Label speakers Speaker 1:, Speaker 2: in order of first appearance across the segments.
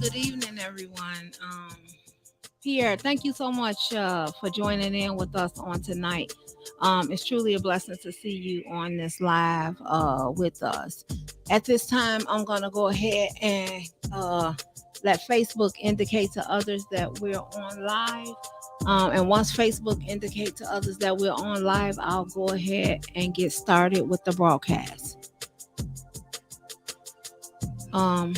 Speaker 1: Good evening, everyone. Pierre, thank you so much for joining in with us on tonight. It's truly a blessing to see you on this live with us. At this time, I'm going to go ahead and let Facebook indicate to others that we're on live. And once Facebook indicates to others that we're on live, I'll go ahead and get started with the broadcast. Um,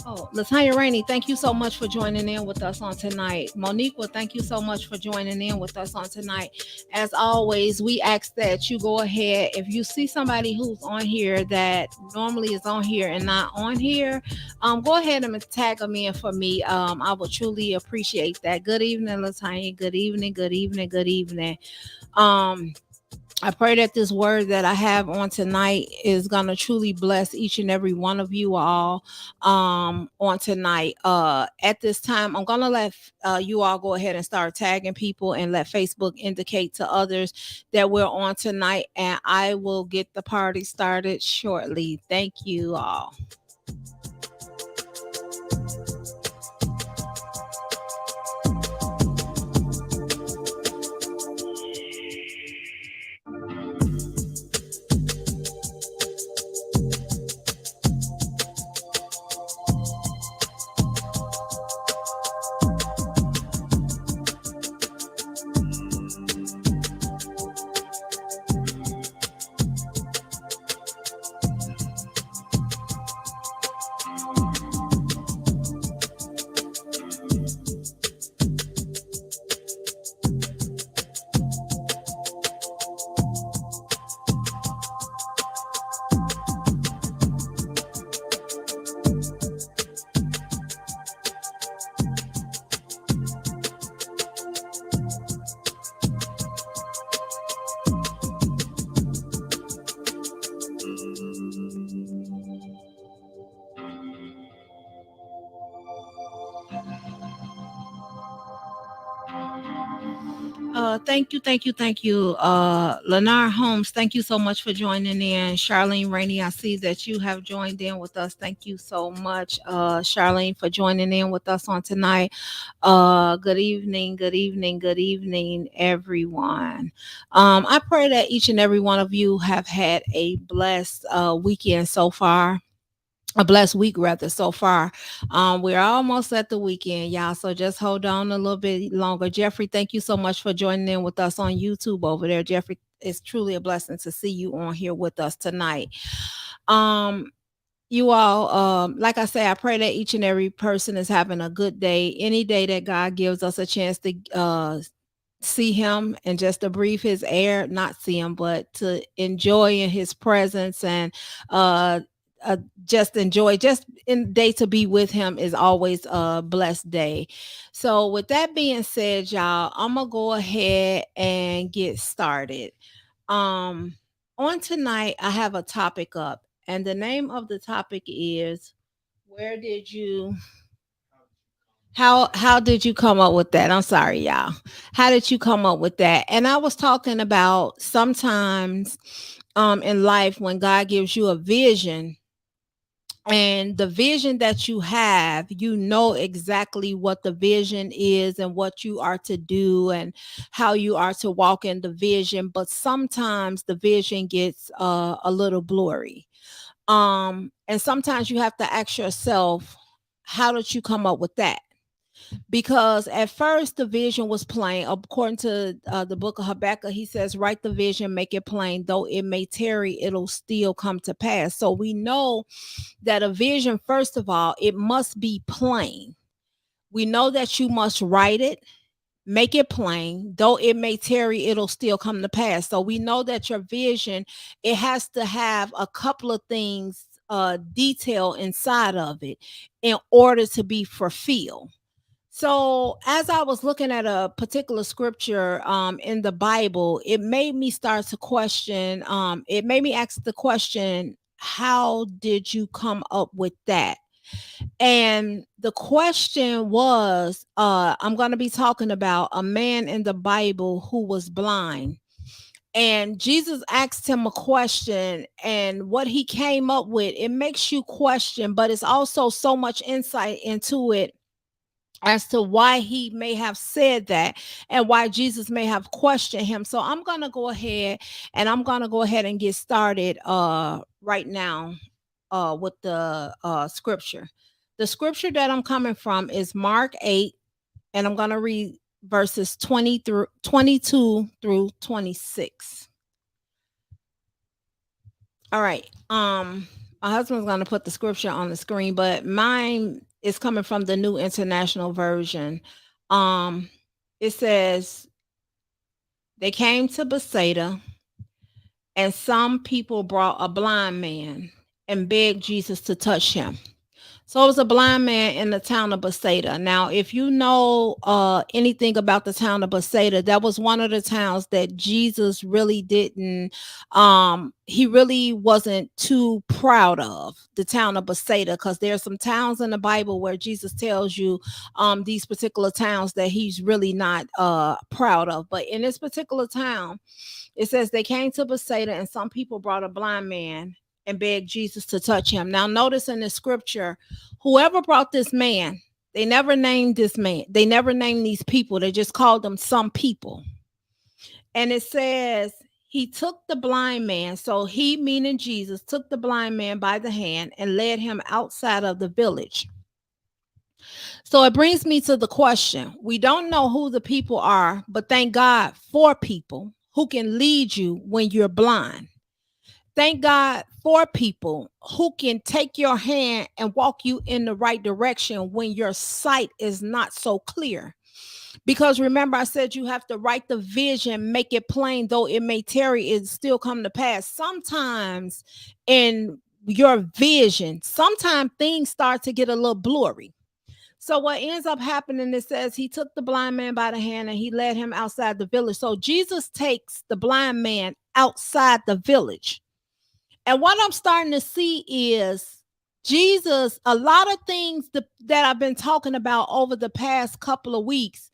Speaker 1: Oh, Latanya Rainey, thank you so much for joining in with us on tonight. Monique, well, thank you so much for joining in with us on tonight. As always, we ask that you go ahead. If you see somebody who's on here that normally is on here and not on here, go ahead and tag them in for me. I would truly appreciate that. Good evening, Latanya. Good evening. Good evening. Good evening. Um, I pray that this word that I have on tonight is going to truly bless each and every one of you all on tonight. At this time, I'm going to let you all go ahead and start tagging people and let Facebook indicate to others that we're on tonight. And I will get the party started shortly. Thank you all. Thank you, Lennar Holmes. Thank you so much for joining in. Charlene Rainey, I see that you have joined in with us. Thank you so much, Charlene, for joining in with us on tonight. Good evening, good evening, good evening, everyone. I pray that each and every one of you have had a blessed weekend so far, a blessed week rather so far. We're almost at the weekend, y'all, so just hold on a little bit longer. Jeffrey, thank you so much for joining in with us on YouTube over there. Jeffrey, it's truly a blessing to see you on here with us tonight. um you all, like I say, I pray that each and every person is having a good day, any day that God gives us a chance to see him and just to breathe his air, not see him, but to enjoy in his presence and uh just enjoy just in day to be with him is always a blessed day. So with that being said, y'all, I'm gonna go ahead and get started. um on tonight I have a topic up, and the name of the topic is, where did you how did you come up with that? I'm sorry, y'all. How did you come up with that? And I was talking about sometimes in life when God gives you a vision, and the vision that you have, you know exactly what the vision is and what you are to do and how you are to walk in the vision, but sometimes the vision gets a little blurry. And sometimes you have to ask yourself, how did you come up with that? Because at first the vision was plain. According to the book of Habakkuk, he says, write the vision, make it plain, though it may tarry, it'll still come to pass. So we know that a vision, first of all, it must be plain. We know that you must write it, make it plain, though it may tarry, it'll still come to pass. So we know that your vision, it has to have a couple of things detail inside of it in order to be fulfilled. So, as I was looking at a particular scripture in the Bible, it made me start to question. It made me ask the question, how did you come up with that? And the question was, I'm going to be talking about a man in the Bible who was blind. And Jesus asked him a question, and what he came up with, it makes you question, but it's also so much insight into it as to why he may have said that and why Jesus may have questioned him. So I'm going to go ahead and get started right now with the scripture. The scripture that I'm coming from is Mark 8, and I'm going to read verses 22 through 26. All right. My husband's going to put the scripture on the screen, but mine is coming from the New International Version. It says, they came to Bethsaida, and some people brought a blind man and begged Jesus to touch him. So it was a blind man in the town of Bethsaida. Now, if you know anything about the town of Bethsaida, that was one of the towns that Jesus really didn't, he really wasn't too proud of, the town of Bethsaida, because there's some towns in the Bible where Jesus tells you these particular towns that he's really not proud of. But in this particular town, it says they came to Bethsaida, and some people brought a blind man and begged Jesus to touch him. Now, notice in the scripture, whoever brought this man, they never named this man. They never named these people. They just called them some people. And it says he took the blind man. So he, meaning Jesus, took the blind man by the hand and led him outside of the village. So it brings me to the question. We don't know who the people are, but thank God for people who can lead you when you're blind. Thank God for people who can take your hand and walk you in the right direction when your sight is not so clear. Because remember, I said you have to write the vision, make it plain, though it may tarry, it still come to pass. Sometimes in your vision, sometimes things start to get a little blurry. So what ends up happening, it says he took the blind man by the hand and he led him outside the village. So Jesus takes the blind man outside the village. And what I'm starting to see is Jesus, a lot of things that I've been talking about over the past couple of weeks,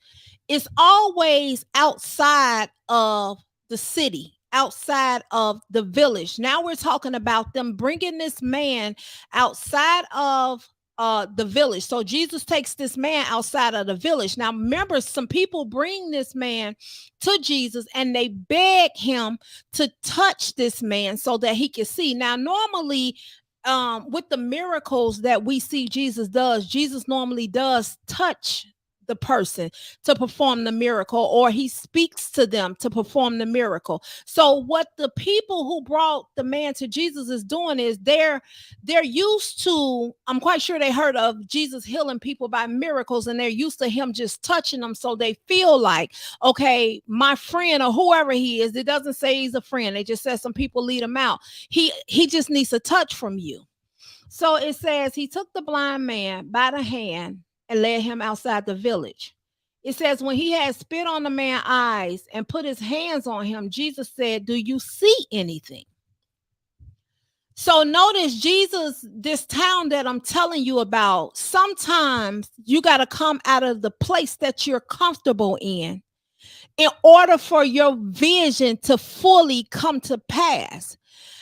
Speaker 1: is always outside of the city, outside of the village. Now we're talking about them bringing this man outside of the village. So Jesus takes this man outside of the village. Now remember, some people bring this man to Jesus and they beg him to touch this man so that he can see. Now normally with the miracles that we see Jesus normally does touch the person to perform the miracle, or he speaks to them to perform the miracle. So what the people who brought the man to Jesus is doing is they're used to, I'm quite sure they heard of Jesus healing people by miracles, and they're used to him just touching them, so they feel like, okay, my friend or whoever he is, it doesn't say he's a friend, it just says some people lead him out, he just needs a touch from you. So it says he took the blind man by the hand and led him outside the village. It says when he had spit on the man's eyes and put his hands on him, Jesus said, "Do you see anything?" So notice Jesus, this town that I'm telling you about, sometimes you got to come out of the place that you're comfortable in order for your vision to fully come to pass.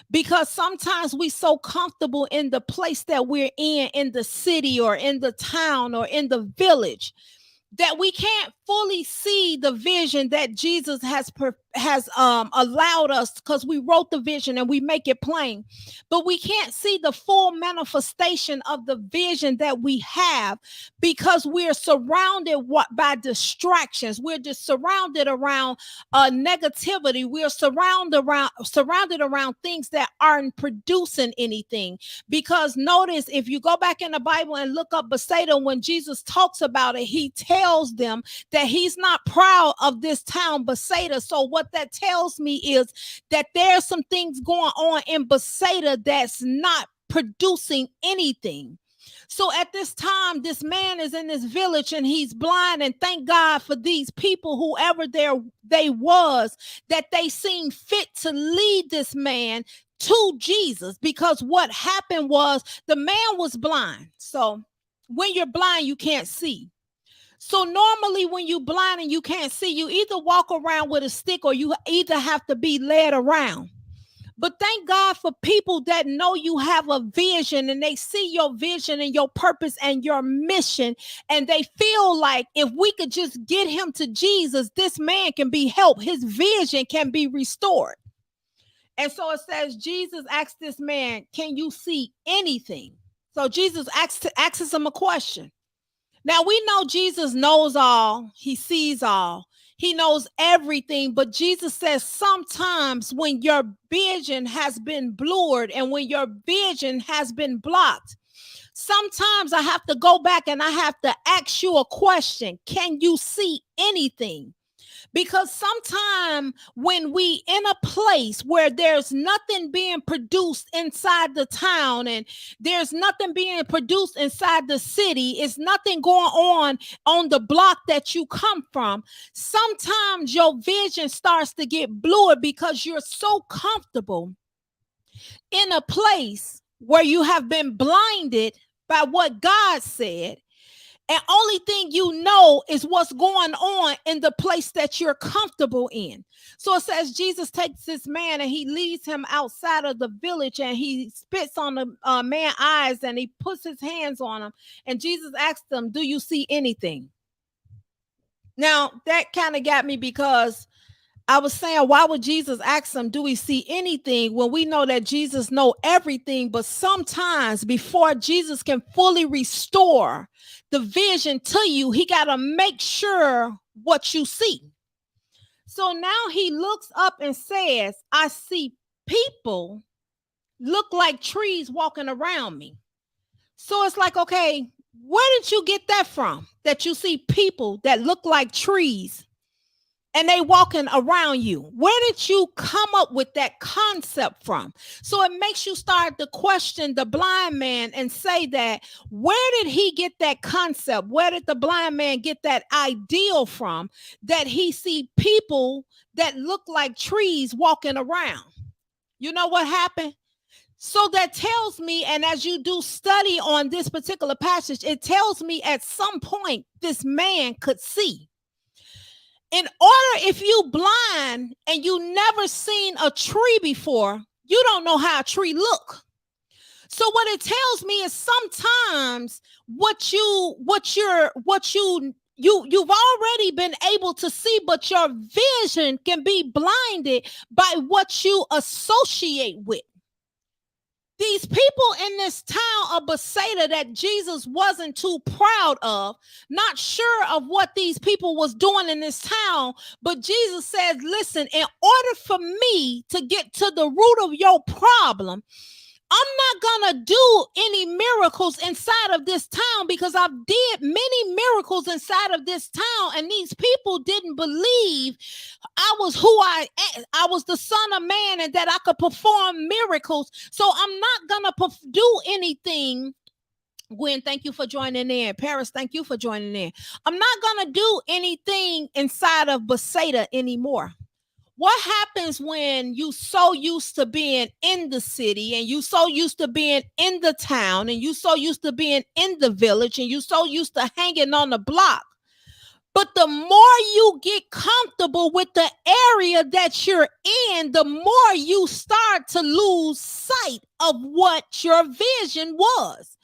Speaker 1: Because sometimes we so comfortable in the place that we're in the city or in the town or in the village, that we can't fully see the vision that Jesus has allowed us, because we wrote the vision and we make it plain, but we can't see the full manifestation of the vision that we have, because we're surrounded by distractions. We're just surrounded around negativity. We're surrounded around things that aren't producing anything. Because notice, if you go back in the Bible and look up Bethsaida, when Jesus talks about it, he tells them that he's not proud of this town Bethsaida. So what that tells me is that there's some things going on in Bethsaida that's not producing anything. So at this time, this man is in this village and he's blind, and thank God for these people, whoever they was, that they seemed fit to lead this man to Jesus. Because what happened was the man was blind. So when you're blind, you can't see. So normally when you blind and you can't see, you either walk around with a stick or you either have to be led around. But thank God for people that know you have a vision and they see your vision and your purpose and your mission. And they feel like if we could just get him to Jesus, this man can be helped. His vision can be restored. And so it says, Jesus asked this man, can you see anything? So Jesus asks him a question. Now we know Jesus knows all. He sees all. He knows everything. But Jesus says sometimes when your vision has been blurred and when your vision has been blocked, sometimes I have to go back and I have to ask you a question. Can you see anything? Because sometimes when we in a place where there's nothing being produced inside the town and there's nothing being produced inside the city, it's nothing going on the block that you come from, sometimes your vision starts to get blurred because you're so comfortable in a place where you have been blinded by what God said. And only thing you know is what's going on in the place that you're comfortable in. So it says Jesus takes this man and he leads him outside of the village and he spits on the man's eyes and he puts his hands on him. And Jesus asked him, do you see anything? Now, that kind of got me because I was saying, why would Jesus ask him, do we see anything, when we know that Jesus knows everything? But sometimes before Jesus can fully restore the vision to you, he got to make sure what you see. So now he looks up and says, I see people look like trees walking around me. So it's like, okay, where did you get that from? That you see people that look like trees and they walking around you. Where did you come up with that concept from? So it makes you start to question the blind man and say that, where did he get that concept? Where did the blind man get that ideal from that he see people that look like trees walking around? You know what happened? So that tells me, and as you do study on this particular passage, it tells me at some point this man could see. In order, if you blind and you never seen a tree before, you don't know how a tree look. So what it tells me is sometimes you've already been able to see, but your vision can be blinded by what you associate with. These people in this town of Bethsaida that Jesus wasn't too proud of, not sure of what these people was doing in this town, but Jesus says, listen, in order for me to get to the root of your problem, I'm not going to do any miracles inside of this town because I've did many miracles inside of this town and these people didn't believe I was who I was the Son of Man and that I could perform miracles. So I'm not going to do anything. Gwen, thank you for joining in. Paris, thank you for joining in. I'm not going to do anything inside of Bethsaida anymore. What happens when you so used to being in the city and you so used to being in the town and you so used to being in the village and you so used to hanging on the block? But the more you get comfortable with the area that you're in, the more you start to lose sight of what your vision was.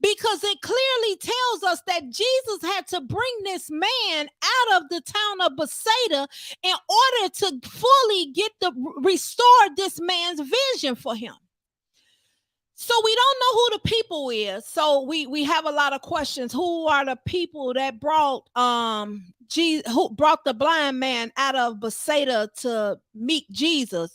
Speaker 1: Because it clearly tells us that Jesus had to bring this man out of the town of Bethsaida in order to fully restore this man's vision for him. So we don't know who the people is. So we have a lot of questions. Who are the people that brought who brought the blind man out of Bethsaida to meet Jesus?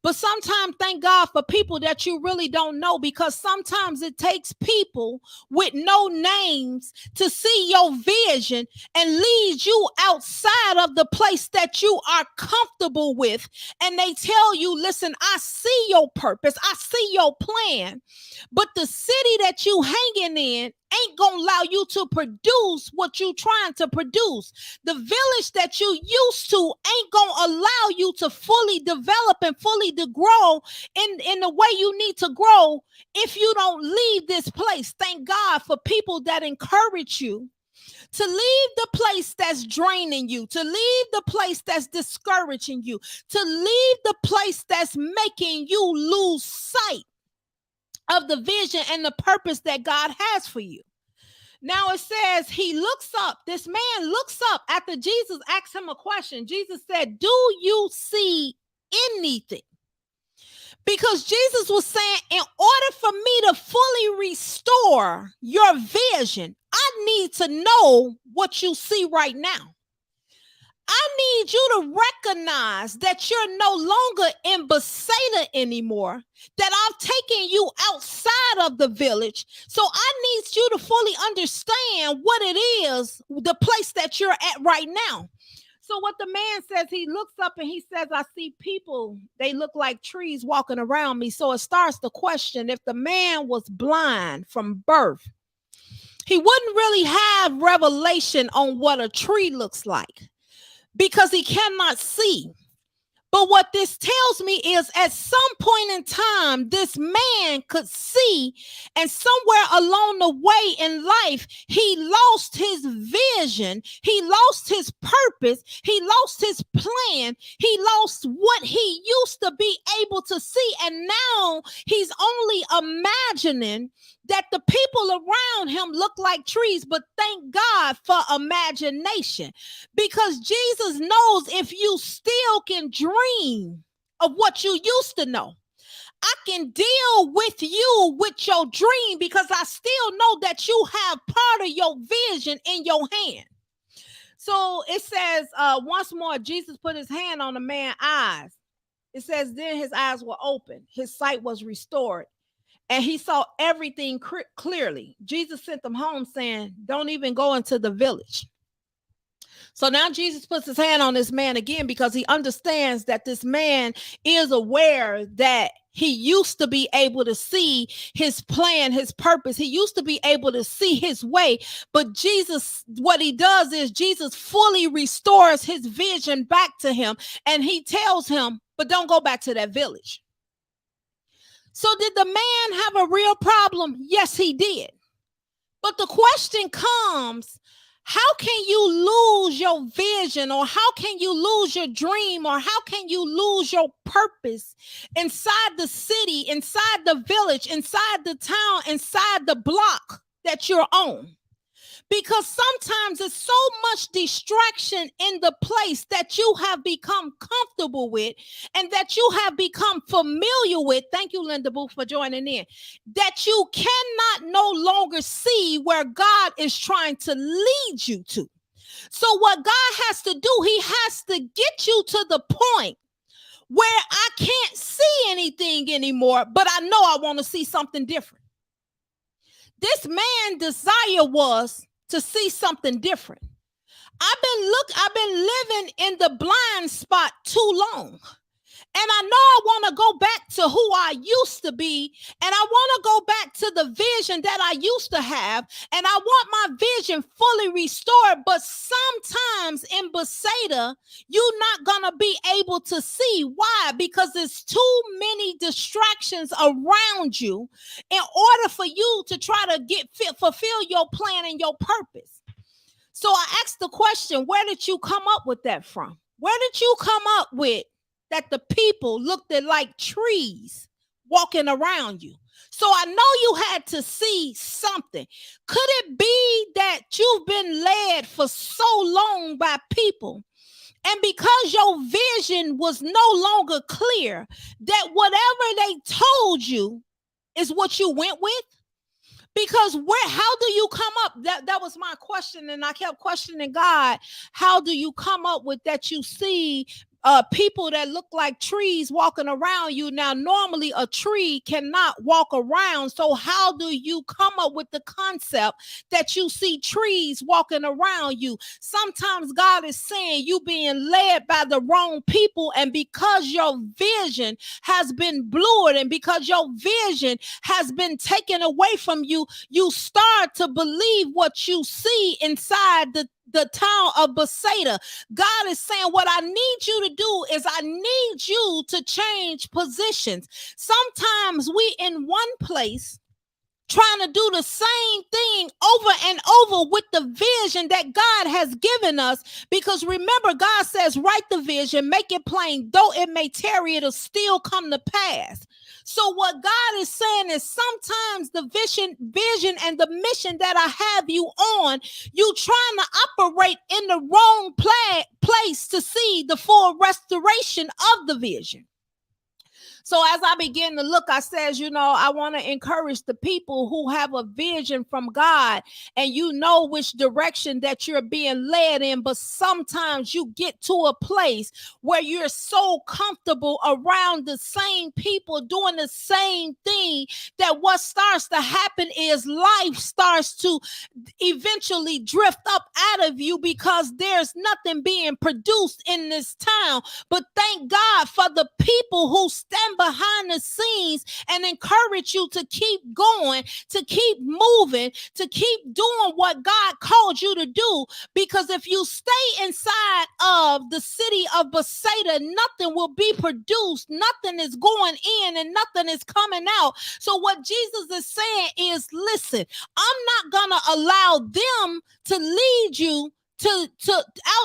Speaker 1: But sometimes thank God for people that you really don't know, because sometimes it takes people with no names to see your vision and lead you outside of the place that you are comfortable with. And they tell you, listen, I see your purpose. I see your plan. But the city that you hanging in ain't gonna allow you to produce what you trying to produce. The village that you used to ain't gonna allow you to fully develop and fully to grow in the way you need to grow if you don't leave this place. Thank God for people that encourage you to leave the place that's draining you, to leave the place that's discouraging you, to leave the place that's making you lose sight of the vision and the purpose that God has for you. Now it says he looks up. This man looks up after Jesus asked him a question. Jesus said, "Do you see anything?" Because Jesus was saying, in order for me to fully restore your vision, I need to know what you see right now. I need you to recognize that you're no longer in Bethsaida anymore, that I've taken you outside of the village. So I need you to fully understand what it is, the place that you're at right now. So what the man says, he looks up and he says, I see people, they look like trees walking around me. So it starts the question, if the man was blind from birth, he wouldn't really have revelation on what a tree looks like, because he cannot see. But what this tells me is at some point in time, this man could see, and somewhere along the way in life, he lost his vision, he lost his purpose, he lost his plan, he lost what he used to be able to see, and now he's only imagining that the people around him look like trees. But thank God for imagination, because Jesus knows if you still can dream of what you used to know, I can deal with you with your dream, because I still know that you have part of your vision in your hand. So it says, once more, Jesus put his hand on the man's eyes. It says, then his eyes were open, his sight was restored, and he saw everything clearly. Jesus sent them home saying, don't even go into the village. So now Jesus puts his hand on this man again, because he understands that this man is aware that he used to be able to see his plan, his purpose. He used to be able to see his way. But Jesus, what he does is Jesus fully restores his vision back to him. And he tells him, but don't go back to that village. So did the man have a real problem? Yes, he did. But the question comes, how can you lose your vision, or how can you lose your dream, or how can you lose your purpose inside the city, inside the village, inside the town, inside the block that you're on? Because sometimes it's so much distraction in the place that you have become comfortable with and that you have become familiar with. Thank you, Linda Booth, for joining in. That you cannot no longer see where God is trying to lead you to. So what God has to do, he has to get you to the point where I can't see anything anymore, but I know I want to see something different. This man's desire was to see something different. I've been living in the blind spot too long. And I know I want to go back to who I used to be. And I want to go back to the vision that I used to have. And I want my vision fully restored. But sometimes in Bethsaida, you're not going to be able to see. Why? Because there's too many distractions around you in order for you to try to fulfill your plan and your purpose. So I asked the question, where did you come up with that from? Where did you come up with that the people looked at like trees walking around you? So I know you had to see something. Could it be that you've been led for so long by people, and because your vision was no longer clear, that whatever they told you is what you went with? Because how do you come up? That was my question. And I kept questioning God. How do you come up with that you see people that look like trees walking around you? Now, normally a tree cannot walk around. So how do you come up with the concept that you see trees walking around you? Sometimes God is saying you being led by the wrong people, and because your vision has been blurred and because your vision has been taken away from you, you start to believe what you see inside the town of Bethsaida. God is saying, what I need you to do is I need you to change positions. Sometimes we in one place trying to do the same thing over and over with the vision that God has given us. Because remember, God says, write the vision, make it plain, though it may tarry, it'll still come to pass. So what God is saying is sometimes the vision and the mission that I have you on, you trying to operate in the wrong place to see the full restoration of the vision. So as I begin to look, I says, I want to encourage the people who have a vision from God and you know which direction that you're being led in. But sometimes you get to a place where you're so comfortable around the same people doing the same thing that what starts to happen is life starts to eventually drift up out of you because there's nothing being produced in this town. But thank God for the people who stand behind the scenes and encourage you to keep going, to keep moving, to keep doing what God called you to do. Because if you stay inside of the city of Bethsaida, nothing will be produced, nothing is going in and nothing is coming out. So what Jesus is saying is, listen, I'm not gonna allow them to lead you to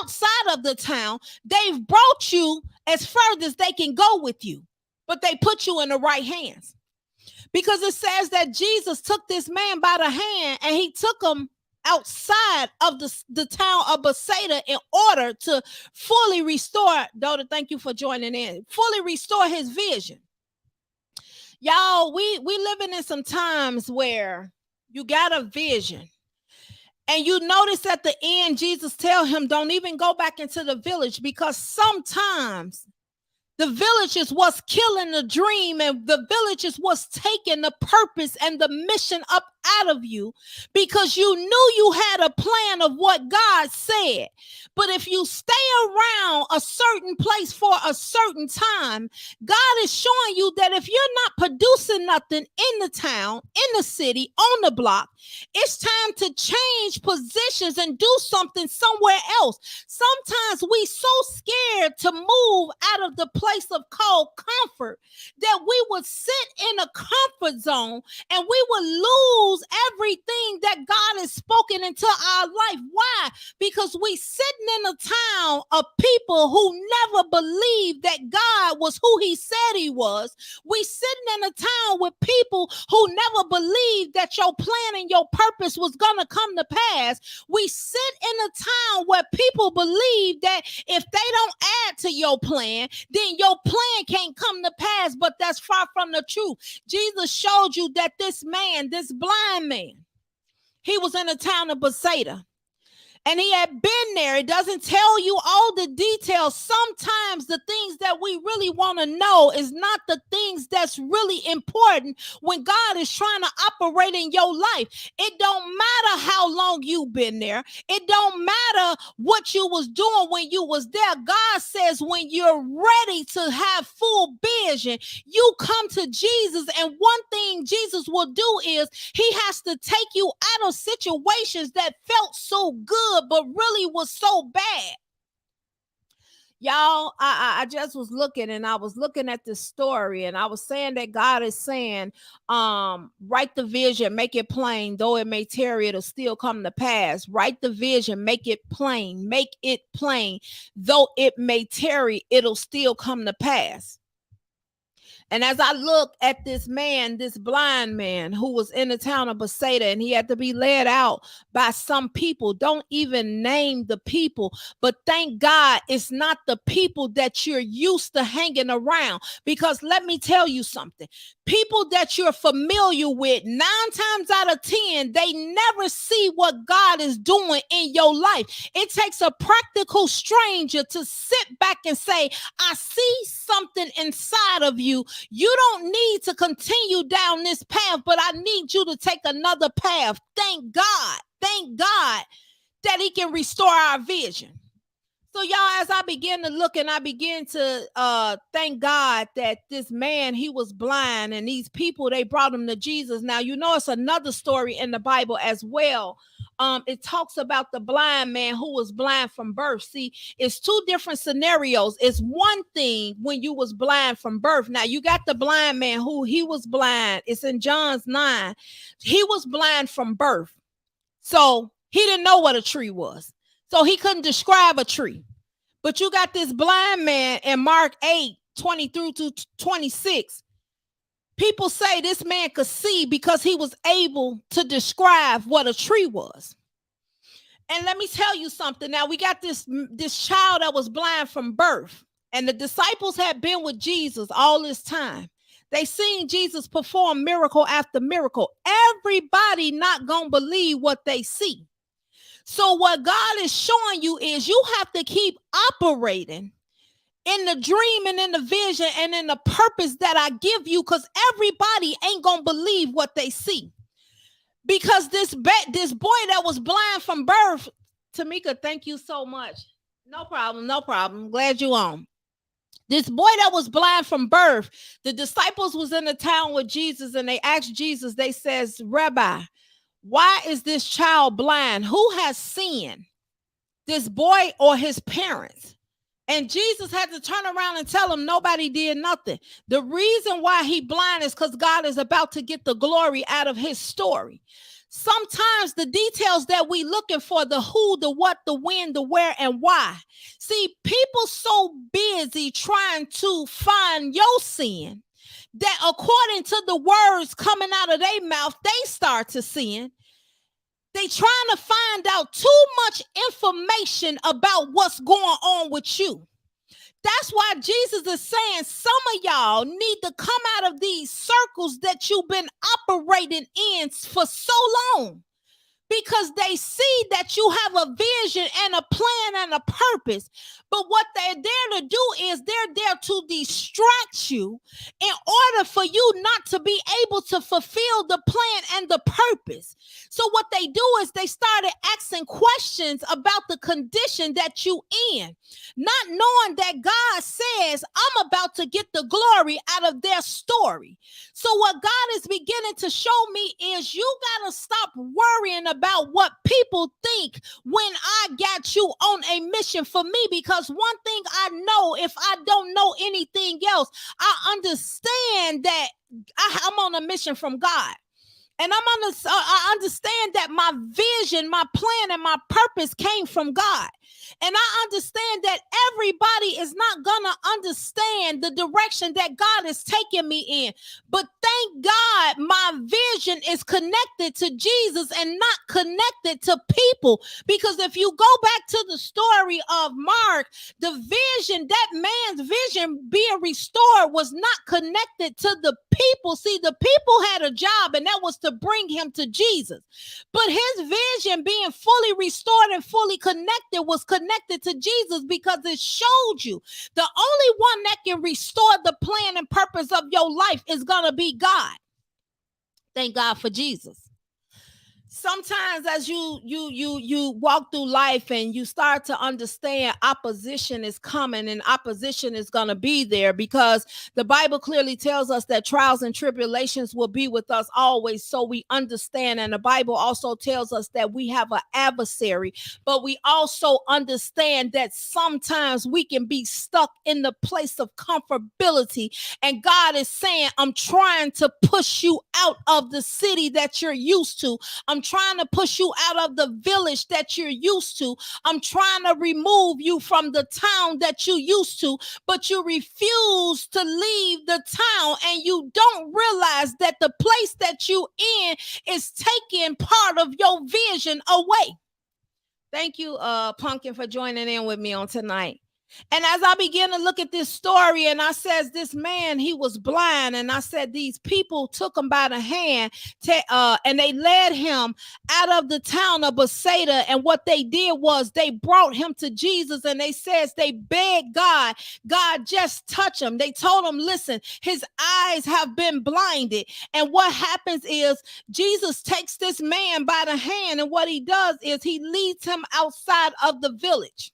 Speaker 1: outside of the town. They've brought you as far as they can go with you, but they put you in the right hands. Because it says that Jesus took this man by the hand and he took him outside of the town of Bethsaida in order to fully restore, Doda, thank you for joining in, fully restore his vision. Y'all, we living in some times where you got a vision. And you notice at the end, Jesus tell him, don't even go back into the village, because sometimes the village is what's killing the dream, and the village is what's taking the purpose and the mission up out of you, because you knew you had a plan of what God said. But if you stay around a certain place for a certain time, God is showing you that if you're not producing nothing in the town, in the city, on the block, it's time to change positions and do something somewhere else. Sometimes we so scared to move out of the place of called comfort that we would sit in a comfort zone and we would lose everything that God has spoken into our life. Why? Because we sitting in a town of people who never believed that God was who he said he was. We sitting in a town with people who never believed that your plan and your purpose was going to come to pass. We sit in a town where people believe that if they don't add to your plan, then your plan can't come to pass. But that's far from the truth. Jesus showed you that this man, this blind man, he was in the town of Bethsaida. And he had been there. It doesn't tell you all the details. Sometimes the things that we really want to know is not the things that's really important when God is trying to operate in your life. It don't matter how long you've been there. It don't matter what you was doing when you was there. God says when you're ready to have full vision, you come to Jesus. And one thing Jesus will do is he has to take you out of situations that felt so good but really was so bad. Y'all, I just was looking, and I was looking at this story, and I was saying that God is saying, write the vision, make it plain, though it may tarry, it'll still come to pass. Write the vision, make it plain, though it may tarry, it'll still come to pass. And as I look at this man, this blind man who was in the town of Bethsaida, and he had to be led out by some people, don't even name the people, but thank God it's not the people that you're used to hanging around. Because let me tell you something, people that you're familiar with, 9 times out of 10, they never see what God is doing in your life. It takes a practical stranger to sit back and say, I see something inside of you. You don't need to continue down this path, but I need you to take another path. Thank God that he can restore our vision. So y'all, as I begin to look, and I begin to thank God that this man, he was blind, and these people, they brought him to Jesus. Now, you know, it's another story in the Bible as well, it talks about the blind man who was blind from birth. See, it's two different scenarios. It's one thing when you was blind from birth. Now you got the blind man who he was blind. It's in John's 9. He was blind from birth. So he didn't know what a tree was. So he couldn't describe a tree. But you got this blind man in Mark 8:20 through to 26. People say this man could see because he was able to describe what a tree was. And let me tell you something. Now we got this child that was blind from birth, and the disciples had been with Jesus all this time. They seen Jesus perform miracle after miracle. Everybody not gonna believe what they see. So what God is showing you is you have to keep operating in the dream and in the vision and in the purpose that I give you, because everybody ain't gonna believe what they see. Because this boy that was blind from birth, Tamika, thank you so much. No problem. Glad you on. This boy that was blind from birth, the disciples was in the town with Jesus, and they asked Jesus, they says, Rabbi, why is this child blind? Who has sinned, this boy or his parents? And Jesus had to turn around and tell him nobody did nothing. The reason why he blind is because God is about to get the glory out of his story. Sometimes the details that we looking for, the who, the what, the when, the where, and why. See, people so busy trying to find your sin that according to the words coming out of their mouth, they start to sin. They trying to find out too much information about what's going on with you. That's why Jesus is saying some of y'all need to come out of these circles that you've been operating in for so long, because they see that you have a vision and a plan and a purpose. But what they're there to do is they're there to distract you in order for you not to be able to fulfill the plan and the purpose. So what they do is they started asking questions about the condition that you in, not knowing that God says, I'm about to get the glory out of their story. So what God is beginning to show me is you got to stop worrying about what people think when I got you on a mission for me. Because one thing I know, if I don't know anything else, I understand that I'm on a mission from God. And I understand that my vision, my plan, and my purpose came from God. And I understand that everybody is not going to understand the direction that God is taking me in. But thank God my vision is connected to Jesus and not connected to people. Because if you go back to the story of Mark, the vision, that man's vision being restored was not connected to the people. See, the people had a job, and that was to bring him to Jesus. But his vision being fully restored and fully connected was connected to Jesus, because it showed you the only one that can restore the plan and purpose of your life is going to be God. Thank God for Jesus. Sometimes as you walk through life and you start to understand opposition is coming and opposition is going to be there, because the Bible clearly tells us that trials and tribulations will be with us always. So we understand. And the Bible also tells us that we have an adversary, but we also understand that sometimes we can be stuck in the place of comfortability. And God is saying, I'm trying to push you out of the city that you're used to. I'm trying to push you out of the village that you're used to. I'm trying to remove you from the town that you used to, but you refuse to leave the town, and you don't realize that the place that you in is taking part of your vision away. Thank you, Pumpkin, for joining in with me on tonight. And as I began to look at this story, and I says, this man, he was blind. And I said, these people took him by the hand and they led him out of the town of Bethsaida. And what they did was they brought him to Jesus, and they says they begged God, just touch him. They told him, listen, his eyes have been blinded. And what happens is Jesus takes this man by the hand, and what he does is he leads him outside of the village.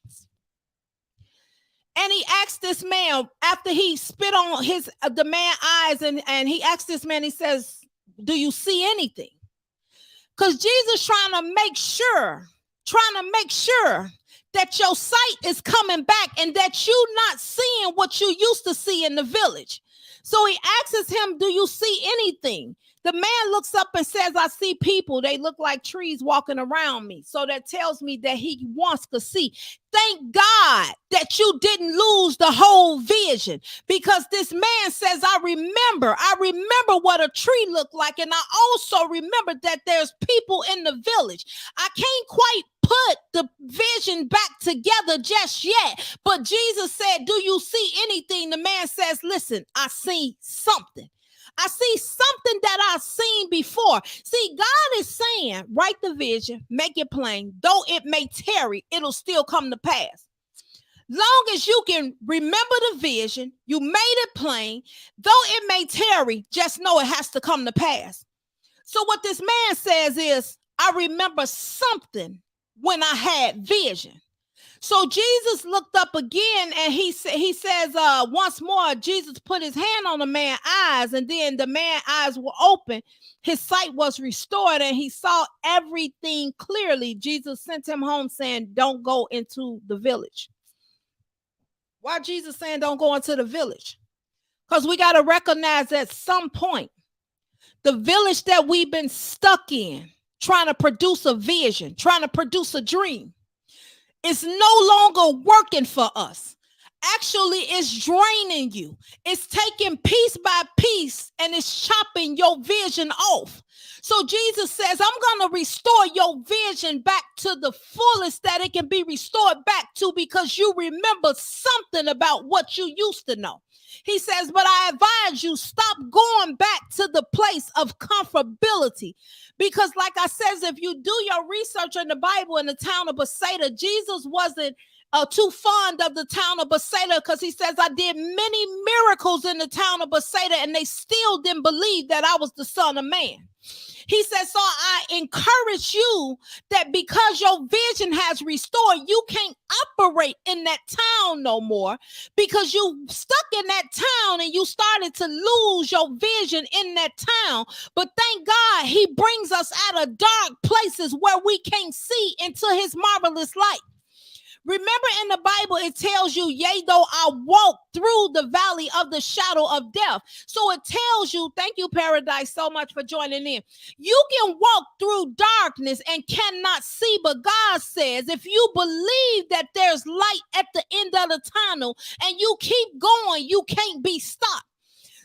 Speaker 1: And he asked this man, after he spit on the man's eyes, and he asked this man, he says, do you see anything? Because Jesus trying to make sure that your sight is coming back and that you not seeing what you used to see in the village. So he asks him, do you see anything? The man looks up and says, I see people. They look like trees walking around me. So that tells me that he wants to see. Thank God that you didn't lose the whole vision, because this man says, I remember what a tree looked like. And I also remember that there's people in the village. I can't quite put the vision back together just yet. But Jesus said, do you see anything? The man says, listen, I see something. I see something that I've seen before. See, God is saying, write the vision, make it plain. Though it may tarry, it'll still come to pass. Long as you can remember the vision, you made it plain. Though it may tarry, just know it has to come to pass. So what this man says is, I remember something when I had vision. So Jesus looked up again, and he says, once more, Jesus put his hand on the man's eyes, and then the man's eyes were open. His sight was restored, and he saw everything clearly. Jesus sent him home saying, don't go into the village. Why Jesus saying don't go into the village? Because we got to recognize at some point, the village that we've been stuck in, trying to produce a vision, trying to produce a dream, it's no longer working for us. Actually, it's draining you. It's taking piece by piece and it's chopping your vision off. So Jesus says, I'm going to restore your vision back to the fullest that it can be restored back to, because you remember something about what you used to know. He says, but I advise you, stop going back to the place of comfortability. Because like I says, if you do your research in the Bible, in the town of Bethsaida, Jesus wasn't too fond of the town of Bethsaida, because he says, I did many miracles in the town of Bethsaida and they still didn't believe that I was the Son of Man. He says, so I encourage you that because your vision has restored, you can't operate in that town no more, because you stuck in that town and you started to lose your vision in that town. But thank God he brings us out of dark places where we can't see into his marvelous light. Remember in the Bible, it tells you, yea, though I walk through the valley of the shadow of death. So it tells you, thank you, Paradise, so much for joining in. You can walk through darkness and cannot see, but God says, if you believe that there's light at the end of the tunnel and you keep going, you can't be stopped.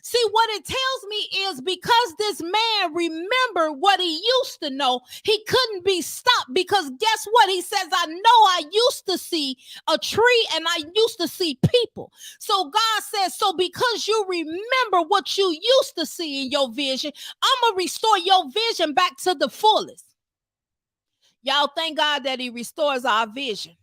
Speaker 1: See, what it tells me is because this man remembered what he used to know, he couldn't be stopped, because guess what? He says, I know I used to see a tree and I used to see people. So God says, so because you remember what you used to see in your vision, I'm going to restore your vision back to the fullest. Y'all, thank God that he restores our vision.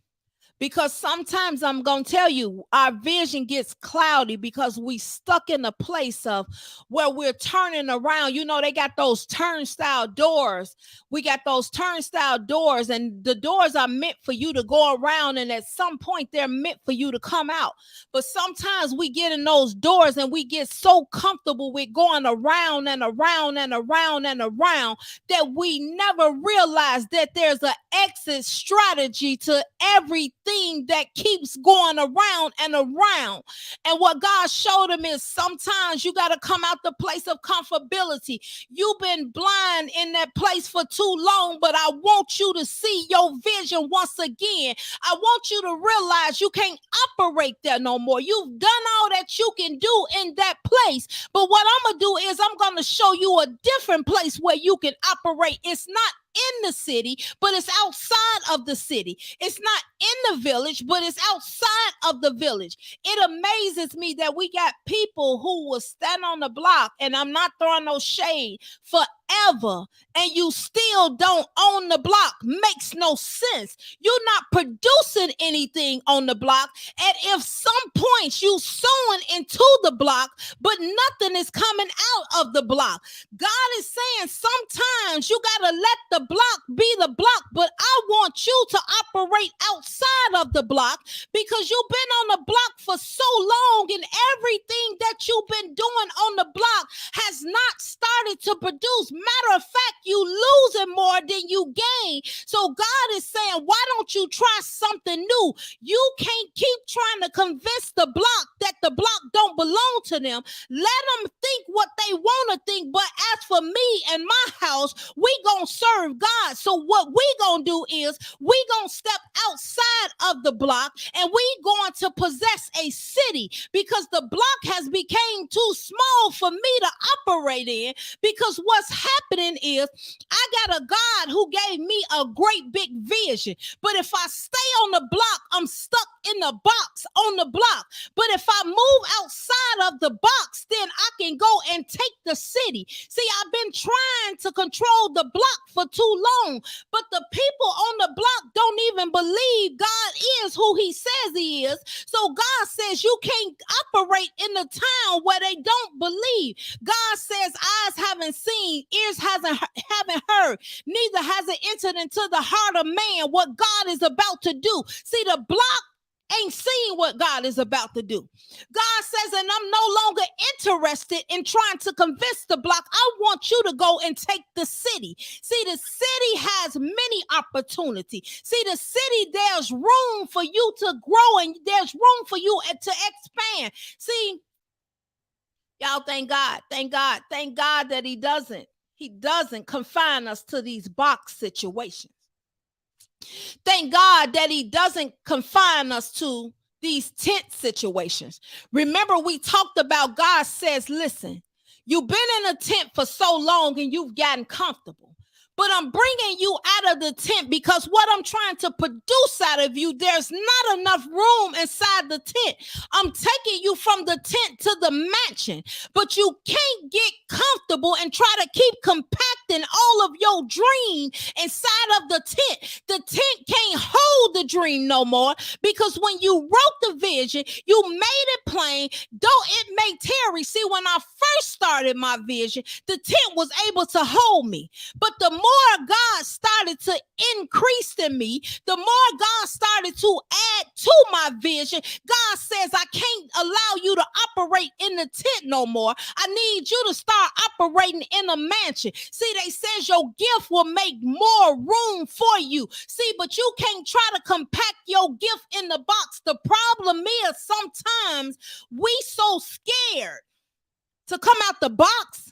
Speaker 1: Because sometimes I'm going to tell you, our vision gets cloudy because we stuck in a place of where we're turning around. You know, they got those turnstile doors. We got those turnstile doors, and the doors are meant for you to go around, and at some point they're meant for you to come out. But sometimes we get in those doors and we get so comfortable with going around and around and around and around that we never realize that there's an exit strategy to everything that keeps going around and around. And what God showed him is sometimes you got to come out the place of comfortability. You've been blind in that place for too long, but I want you to see your vision once again. I want you to realize you can't operate there no more. You've done all that you can do in that place. But what I'm going to do is I'm going to show you a different place where you can operate. It's not in the city, but it's outside of the city. It's not in the village, but it's outside of the village. It amazes me that we got people who will stand on the block, and I'm not throwing no shade, forever, and you still don't own the block. Makes no sense. You're not producing anything on the block, and if some points you sowing into the block, but nothing is coming out of the block. God is saying sometimes you got to let the block be the block, but I want you to operate outside of the block, because you've been on the block for so long, and everything that you've been doing on the block has not started to produce. Matter of fact, you losing more than you gain. So God is saying, why don't you try something new? You can't keep trying to convince the block that the block don't belong to them. Let them think what they want to think. But as for me and my house, we gonna serve God. So what we gonna do is we gonna step outside of the block and we going to possess a city, because the block has become too small for me to operate in. Because what's happening is I got a God who gave me a great big vision. But if I stay on the block, I'm stuck in the box on the block. But if I move outside of the box, then I can go and take the city. See, I've been trying to control the block for too long, but the people on the block don't even believe God is who he says he is. So God says you can't operate in the town where they don't believe. God says eyes haven't seen, ears haven't heard, neither has it entered into the heart of man what God is about to do. See, the block ain't seeing what God is about to do. God says, and I'm no longer interested in trying to convince the block. I want you to go and take the city. See, the city has many opportunities. See, the city, there's room for you to grow and there's room for you to expand. See, y'all, thank God that he doesn't confine us to these box situations. Thank God that he doesn't confine us to these tent situations. Remember, we talked about God says, listen, you've been in a tent for so long and you've gotten comfortable. But I'm bringing you out of the tent because what I'm trying to produce out of you, there's not enough room inside the tent. I'm taking you from the tent to the mansion, but you can't get comfortable and try to keep compacting all of your dream inside of the tent. The tent can't hold the dream no more, because when you wrote the vision, you made it plain, though it may tarry. See, when I first started my vision, the tent was able to hold me, but the more God started to increase in me, the more God started to add to my vision. God says, I can't allow you to operate in the tent no more. I need you to start operating in a mansion. See, they says your gift will make more room for you. See, but you can't try to compact your gift in the box. The problem is sometimes we so scared to come out the box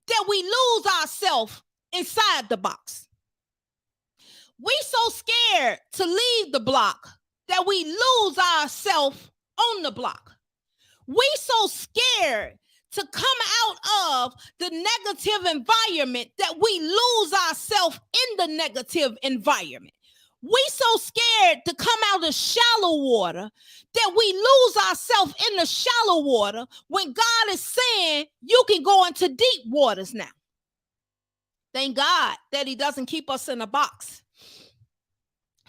Speaker 1: that we lose ourselves inside the box. We so scared to leave the block that we lose ourselves on the block. We so scared to come out of the negative environment that we lose ourselves in the negative environment. We so scared to come out of shallow water that we lose ourselves in the shallow water when God is saying you can go into deep waters now. Thank God that he doesn't keep us in a box.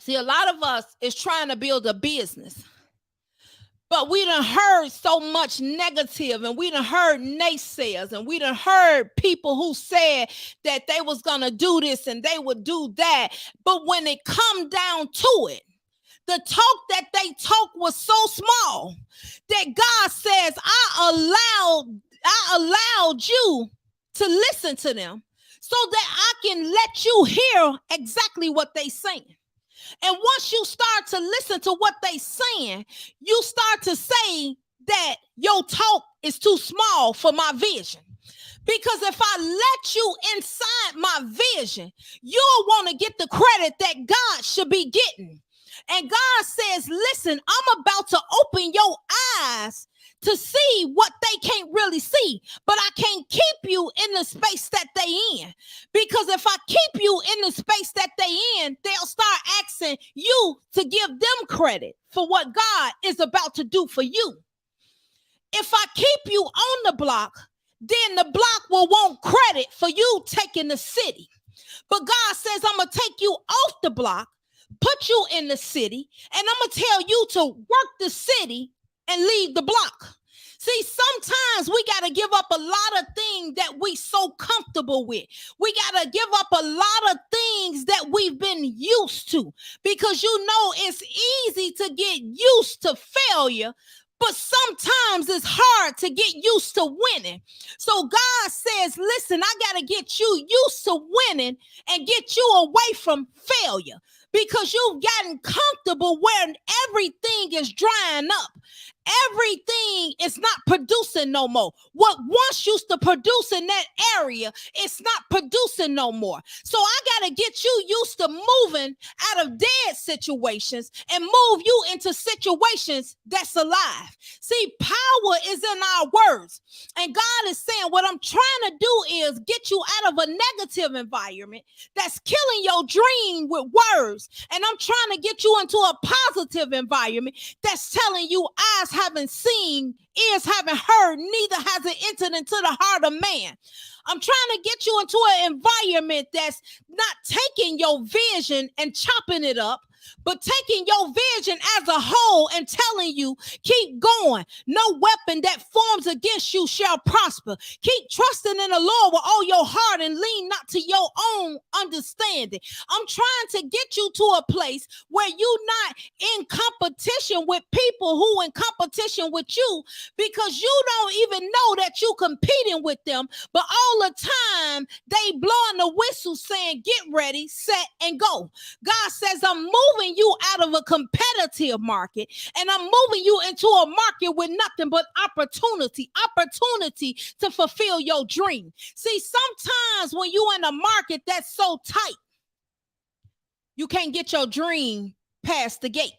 Speaker 1: See, a lot of us is trying to build a business, but we done heard so much negative, and we done heard naysayers, and we done heard people who said that they was going to do this and they would do that. But when it come down to it, the talk that they talk was so small that God says, I allowed you to listen to them, so that I can let you hear exactly what they saying. And once you start to listen to what they saying, you start to say that your talk is too small for my vision. Because if I let you inside my vision, you'll want to get the credit that God should be getting. And God says, listen, I'm about to open your eyes to see what they can't really see, but I can't keep you in the space that they in. Because if I keep you in the space that they in, they'll start asking you to give them credit for what God is about to do for you. If I keep you on the block, then the block will want credit for you taking the city. But God says, I'm going to take you off the block, put you in the city, and I'm going to tell you to work the city and leave the block. See, sometimes we got to give up a lot of things that we so comfortable with. We got to give up a lot of things that we've been used to, because you know it's easy to get used to failure, But sometimes it's hard to get used to winning. So God says, listen, I got to get you used to winning and get you away from failure, because you've gotten comfortable where everything is drying up. Everything is not producing no more. What once used to produce in that area, it's not producing no more. So I got to get you used to moving out of dead situations and move you into situations that's alive. See, power is in our words. And God is saying, what I'm trying to do is get you out of a negative environment that's killing your dream with words. And I'm trying to get you into a positive environment that's telling you, eyes haven't seen, ears haven't heard, neither has it entered into the heart of man. I'm trying to get you into an environment that's not taking your vision and chopping it up, but taking your vision as a whole and telling you, keep going. No weapon that forms against you shall prosper. Keep trusting in the Lord with all your heart and lean not to your own understanding. I'm trying to get you to a place where you're not in competition with people who in competition with you, because you don't even know that you're competing with them, but all the time they blowing the whistle saying, get ready, set, and go. God says, I'm moving you out of a competitive market, and I'm moving you into a market with nothing but opportunity to fulfill your dream. See, sometimes when you're in a market that's so tight, you can't get your dream past the gate.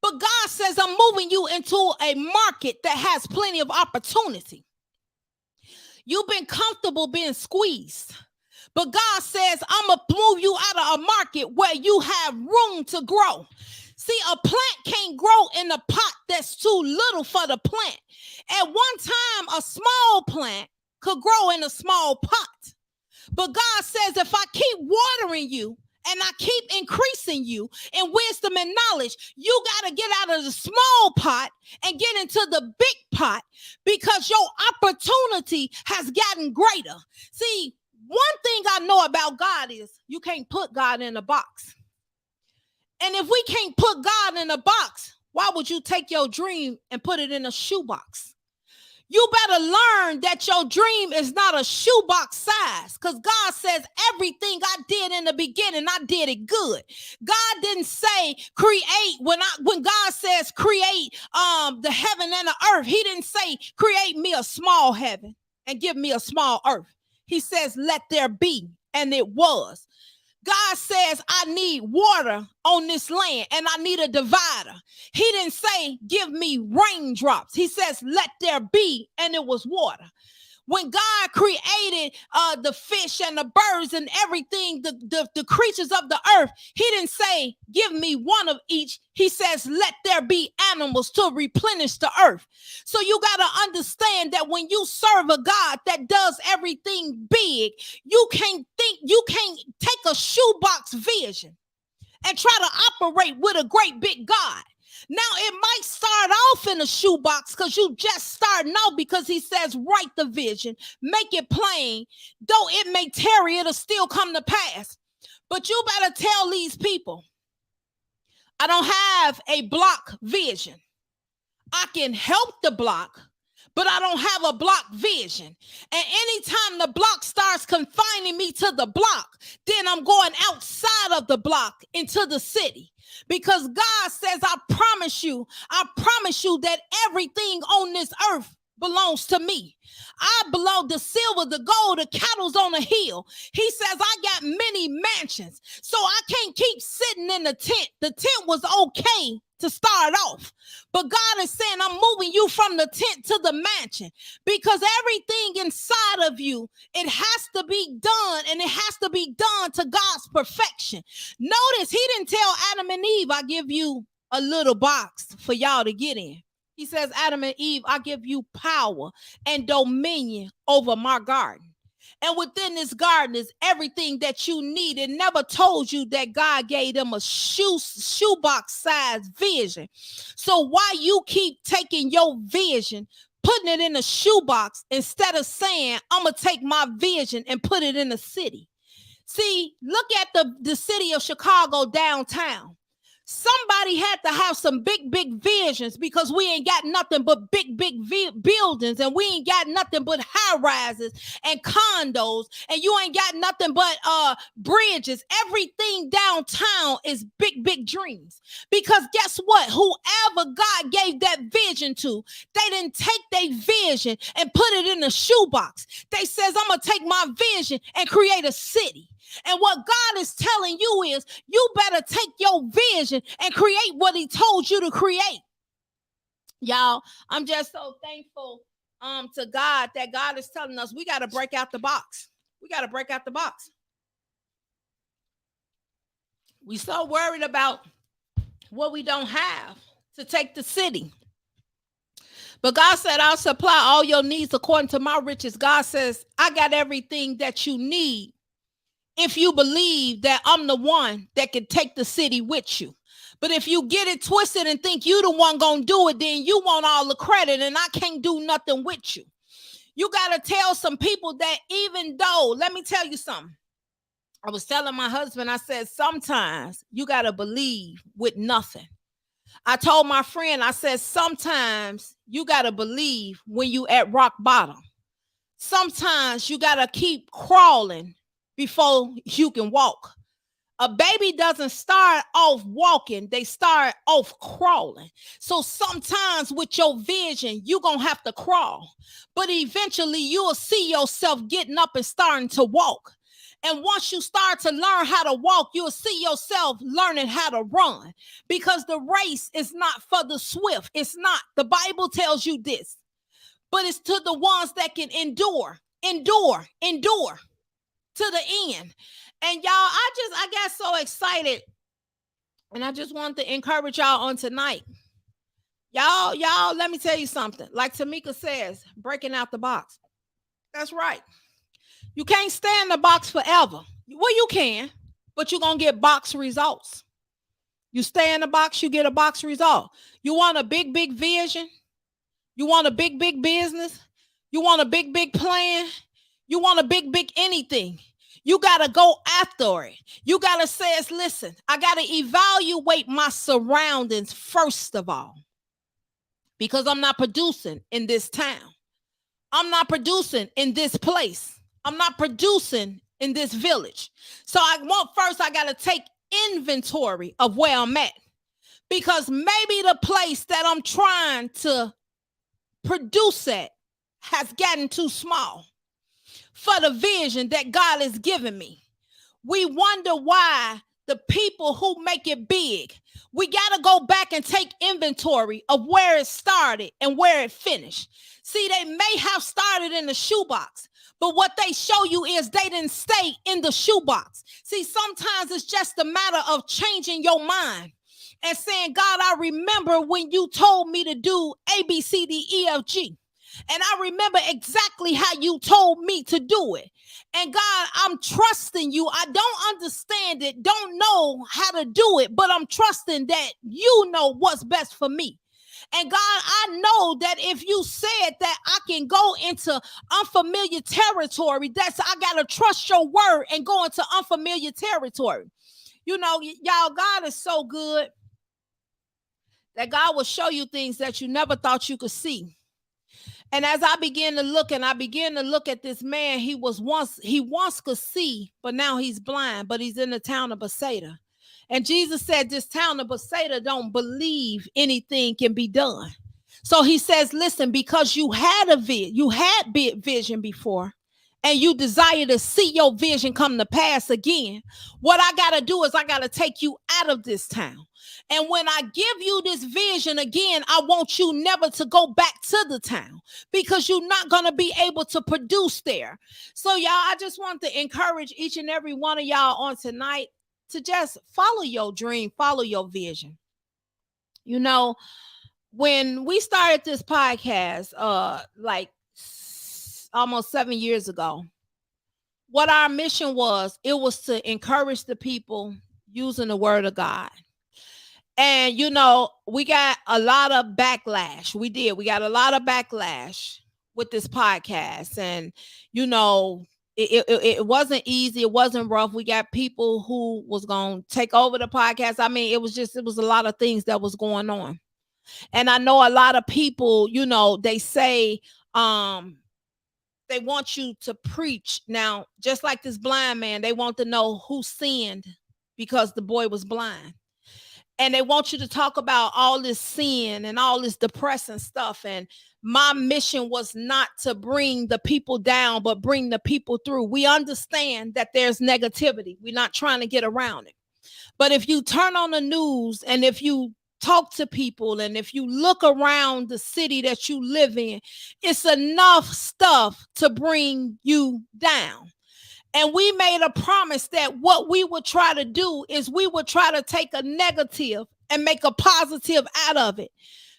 Speaker 1: But God says, I'm moving you into a market that has plenty of opportunity. You've been comfortable being squeezed. But God says, I'm going to move you out of a market where you have room to grow. See, a plant can't grow in a pot that's too little for the plant. At one time, a small plant could grow in a small pot. But God says, if I keep watering you and I keep increasing you in wisdom and knowledge, you got to get out of the small pot and get into the big pot, because your opportunity has gotten greater. See, one thing I know about God is you can't put God in a box. And if we can't put God in a box, why would you take your dream and put it in a shoebox? You better learn that your dream is not a shoebox size, because God says everything I did in the beginning, I did it good. God didn't say create. When God says create the heaven and the earth, he didn't say create me a small heaven and give me a small earth. He says, let there be, and it was. God says, I need water on this land and I need a divider. He didn't say, give me raindrops. He says, let there be, and it was water. When God created the fish and the birds and everything, the creatures of the earth, he didn't say, give me one of each. He says, let there be animals to replenish the earth. So you got to understand that when you serve a God that does everything big, you can't take a shoebox vision and try to operate with a great big God. Now, it might start off in a shoebox because you just starting out, because he says, write the vision, make it plain. Though it may tarry, it'll still come to pass. But you better tell these people, I don't have a block vision. I can help the block, but I don't have a block vision. And anytime the block starts confining me to the block, then I'm going outside of the block into the city. Because God says, I promise you that everything on this earth belongs to me. I belong the silver, the gold, the cattle's on a hill. He says, I got many mansions, so I can't keep sitting in the tent. The tent was okay to start off, but God is saying, I'm moving you from the tent to the mansion, because everything inside of you, it has to be done, and it has to be done to God's perfection. Notice he didn't tell Adam and Eve, I give you a little box for y'all to get in. He says, Adam and Eve, I give you power and dominion over my garden. And within this garden is everything that you need. It never told you that God gave them a shoebox size vision. So why you keep taking your vision, putting it in a shoebox, instead of saying, I'm going to take my vision and put it in a city? See, look at the city of Chicago downtown. Somebody had to have some big visions, because we ain't got nothing but big buildings, and we ain't got nothing but high rises and condos, and you ain't got nothing but bridges. Everything downtown is big dreams. Because guess what? Whoever God gave that vision to, they didn't take their vision and put it in a shoebox. They says, I'm gonna take my vision and create a city. And what God is telling you is, you better take your vision and create what he told you to create. Y'all, I'm just so thankful to God that God is telling us we got to break out the box. We got to break out the box. We so worried about what we don't have to take the city. But God said, I'll supply all your needs according to my riches. God says, I got everything that you need if you believe that I'm the one that can take the city with you. But if you get it twisted and think you the one gonna do it, then you want all the credit and I can't do nothing with you. You got to tell some people that, even though, let me tell you something. I was telling my husband, I said, sometimes you got to believe with nothing. I told my friend, I said, sometimes you got to believe when you at rock bottom. Sometimes you got to keep crawling before you can walk. A baby doesn't start off walking, they start off crawling. So sometimes with your vision, you're going to have to crawl. But eventually you'll see yourself getting up and starting to walk. And once you start to learn how to walk, you'll see yourself learning how to run. Because the race is not for the swift. It's not. The Bible tells you this. But it's to the ones that can endure to the end. And y'all, I got so excited. And I just want to encourage y'all on tonight. Y'all, let me tell you something. Like Tamika says, breaking out the box. That's right. You can't stay in the box forever. Well, you can, but you're going to get box results. You stay in the box, you get a box result. You want a big vision? You want a big business? You want a big plan? You want a big anything? You got to go after it. You got to say, listen, I got to evaluate my surroundings first of all, because I'm not producing in this town. I'm not producing in this place. I'm not producing in this village. So I got to take inventory of where I'm at, because maybe the place that I'm trying to produce at has gotten too small for the vision that God has given me. We wonder why the people who make it big, we got to go back and take inventory of where it started and where it finished. See, they may have started in the shoebox, but what they show you is they didn't stay in the shoebox. See, sometimes it's just a matter of changing your mind and saying, God, I remember when you told me to do A, B, C, D, E, F, G. And I remember exactly how you told me to do it. And God, I'm trusting you. I don't understand it, don't know how to do it, but I'm trusting that you know what's best for me. And God, I know that if you said that I can go into unfamiliar territory, I got to trust your word and go into unfamiliar territory. You know, y'all, God is so good that God will show you things that you never thought you could see. And as I began to look at this man, he once could see, but now he's blind, but he's in the town of Bethsaida. And Jesus said, this town of Bethsaida don't believe anything can be done. So he says, listen, because you had vision before, and you desire to see your vision come to pass again, what I got to do is I got to take you out of this town. And when I give you this vision again, I want you never to go back to the town, because you're not going to be able to produce there. So y'all, I just want to encourage each and every one of y'all on tonight to just follow your dream, follow your vision. You know, when we started this podcast, like almost 7 years ago, what our mission was, it was to encourage the people using the word of God. And, you know, we got a lot of backlash. We got a lot of backlash with this podcast. And, you know, it wasn't easy. It wasn't rough. We got people who was going to take over the podcast. I mean, it was a lot of things that was going on. And I know a lot of people, they say, they want you to preach. Now, just like this blind man, they want to know who sinned because the boy was blind. And they want you to talk about all this sin and all this depressing stuff. And my mission was not to bring the people down, but bring the people through. We understand that there's negativity. We're not trying to get around it. But if you turn on the news and if you talk to people and if you look around the city that you live in, it's enough stuff to bring you down. And we made a promise that what we would try to do is we would try to take a negative and make a positive out of it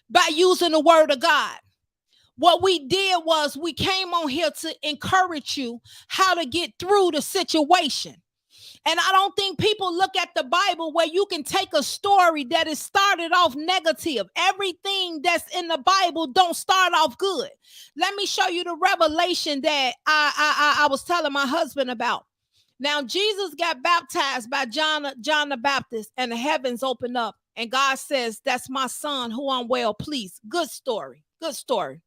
Speaker 1: by using the word of God. What we did was we came on here to encourage you how to get through the situation. And I don't think people look at the Bible where you can take a story that is started off negative. Everything that's in the Bible don't start off good. Let me show you the revelation that I was telling my husband about. Now, Jesus got baptized by John the Baptist, and the heavens opened up. And God says, that's my son who I'm well pleased. Good story. Good story.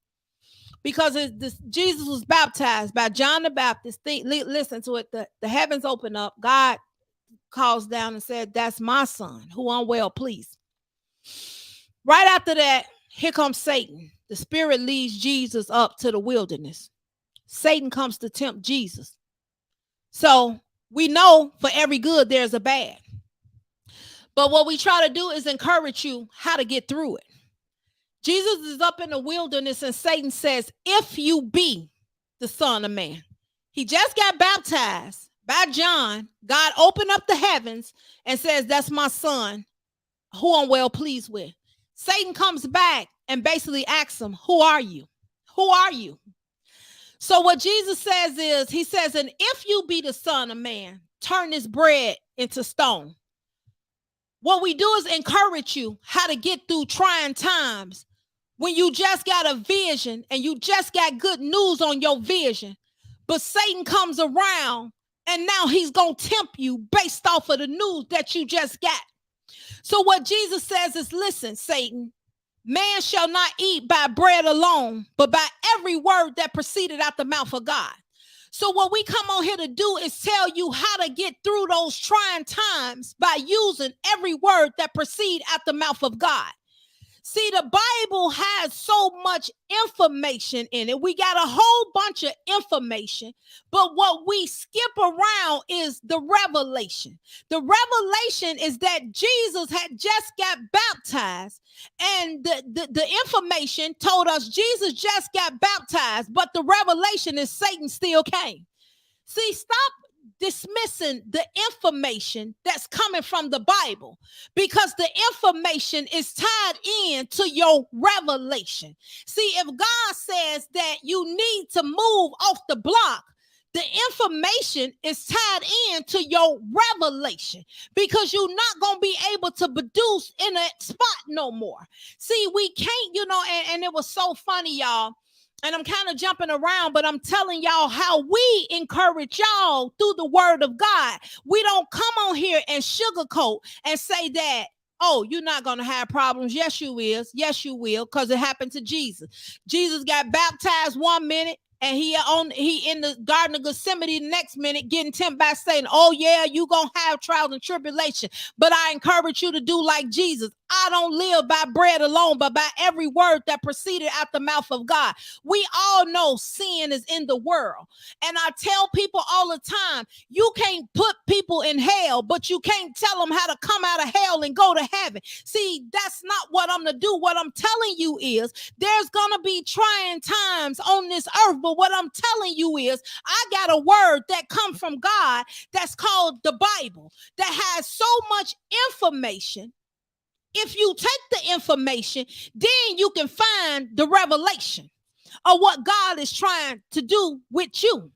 Speaker 1: Because Jesus was baptized by John the Baptist. Listen to it. The heavens opened up. God calls down and said, that's my son who I'm well pleased. Right after that, here comes Satan. The Spirit leads Jesus up to the wilderness. Satan comes to tempt Jesus. So we know for every good, there's a bad. But what we try to do is encourage you how to get through it. Jesus is up in the wilderness and Satan says, if you be the Son of Man. He just got baptized by John. God opened up the heavens and says, that's my son who I'm well pleased with. Satan comes back and basically asks him, who are you? Who are you? So what Jesus says is, he says, and if you be the Son of Man, turn this bread into stone. What we do is encourage you how to get through trying times when you just got a vision and you just got good news on your vision, but Satan comes around and now he's going to tempt you based off of the news that you just got. So what Jesus says is, listen, Satan, man shall not eat by bread alone, but by every word that proceeded out the mouth of God. So what we come on here to do is tell you how to get through those trying times by using every word that proceed out the mouth of God. See, the Bible has so much information in it. We got a whole bunch of information, but what we skip around is the revelation. The revelation is that Jesus had just got baptized, and the information told us Jesus just got baptized, but the revelation is Satan still came. See, stop dismissing the information that's coming from the Bible, because the information is tied in to your revelation. See, if God says that you need to move off the block, the information is tied into your revelation, because you're not going to be able to produce in a spot no more. See, we can't, and it was so funny, y'all. And I'm kind of jumping around, but I'm telling y'all how we encourage y'all through the word of God. We don't come on here and sugarcoat and say that, oh, you're not going to have problems. Yes, you will. Yes, you will, because it happened to Jesus. Jesus got baptized 1 minute, and he in the Garden of Gethsemane the next minute getting tempted by Satan. Oh, yeah, you going to have trials and tribulation. But I encourage you to do like Jesus. I don't live by bread alone, but by every word that proceeded out the mouth of God. We all know sin is in the world. And I tell people all the time, you can't put people in hell, but you can't tell them how to come out of hell and go to heaven. See, that's not what I'm going to do. What I'm telling you is there's going to be trying times on this earth. But what I'm telling you is I got a word that comes from God that's called the Bible, that has so much information. If you take the information, then you can find the revelation of what God is trying to do with you.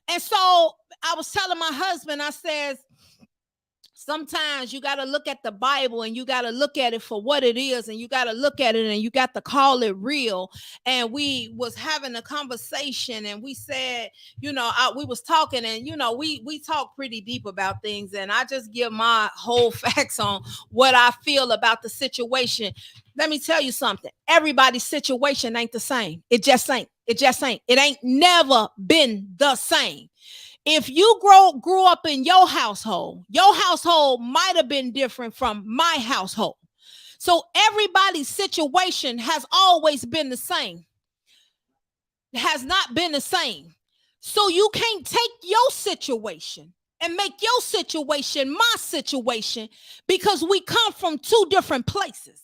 Speaker 1: And so I was telling my husband, I says, Sometimes you got to look at the Bible and you got to look at it for what it is, and you got to look at it and you got to call it real. And we was having a conversation and we said, we was talking, and we talk pretty deep about things, and I just give my whole facts on what I feel about the situation. Let me tell you something. Everybody's situation ain't the same. It just ain't. It ain't never been the same. If you grew up in your household might have been different from my household. So everybody's situation has always been the same. It has not been the same. So you can't take your situation and make your situation my situation, because we come from two different places.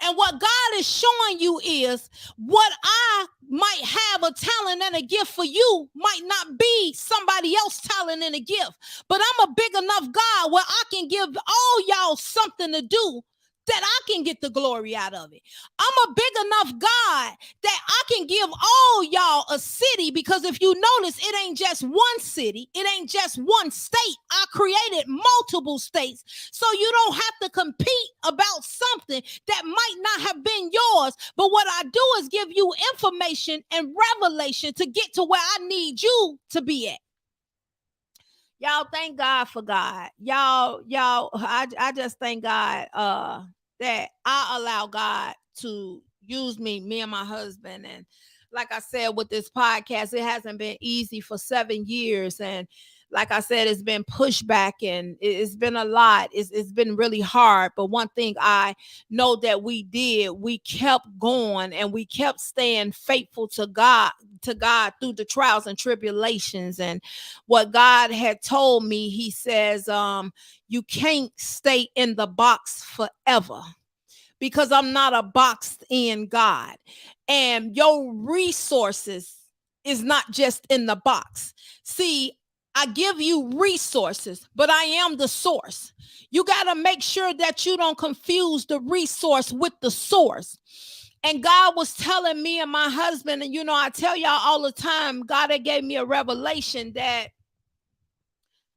Speaker 1: And what God is showing you is what I might have a talent and a gift for you might not be somebody else's talent and a gift. But I'm a big enough God where I can give all y'all something to do that I can get the glory out of it. I'm a big enough God that I can give all y'all a city, because if you notice, it ain't just one city. It ain't just one state. I created multiple states. So you don't have to compete about something that might not have been yours. But what I do is give you information and revelation to get to where I need you to be at. Y'all, thank God for God. I just thank God that I allow God to use me and my husband. And like I said, with this podcast, it hasn't been easy for 7 years. And like I said, it's been pushback and it's been a lot. It's been really hard. But one thing I know that we kept going and we kept staying faithful to God through the trials and tribulations. And what God had told me, he says, you can't stay in the box forever, because I'm not a boxed in God. And your resources is not just in the box. See, I give you resources, but I am the source. You got to make sure that you don't confuse the resource with the source. And God was telling me and my husband, and I tell y'all all the time, God had gave me a revelation that